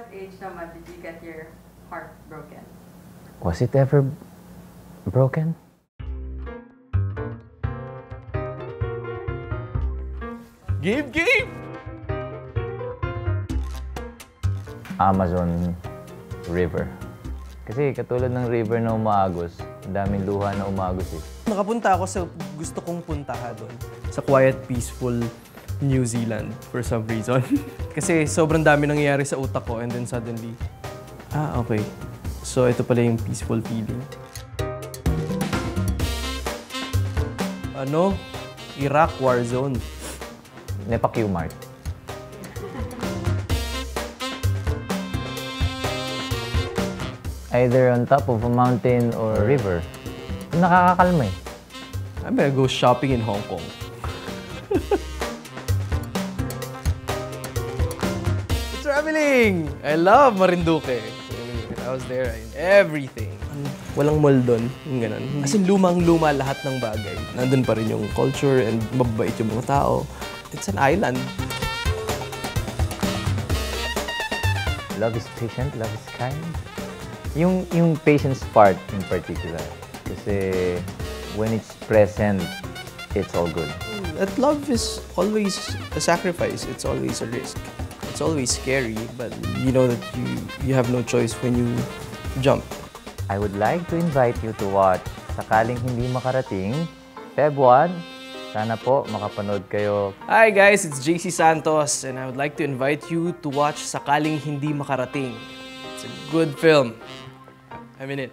what age naman did you get your heart broken? Was it ever broken? Game! Amazon River. Kasi katulad ng river na umaagos, ang daming luha na umagos eh. Nakapunta ako sa gusto kong puntahan doon. Sa quiet, peaceful New Zealand for some reason. Kasi sobrang dami nangyayari sa utak ko and then suddenly, okay. So ito pala yung peaceful feeling. Iraq war zone. Nepa-Q-Mart. Either on top of a mountain or a river. Nakakakalma eh. I'm gonna go shopping in Hong Kong. Traveling! I love Marinduque. I was there in everything. Walang mall doon, yung ganun. As in, lumang-luma lahat ng bagay. Nandun pa rin yung culture and mababait yung mga tao. It's an island. Love is patient, love is kind. Yung patience part in particular. Kasi when it's present, it's all good. That love is always a sacrifice. It's always a risk. It's always scary, but you know that you have no choice when you jump. I would like to invite you to watch Sakaling Hindi Makarating, Feb 1. Sana po makapanood kayo. Hi guys, it's JC Santos and I would like to invite you to watch Sakaling Hindi Makarating. It's a good film. I'm in it.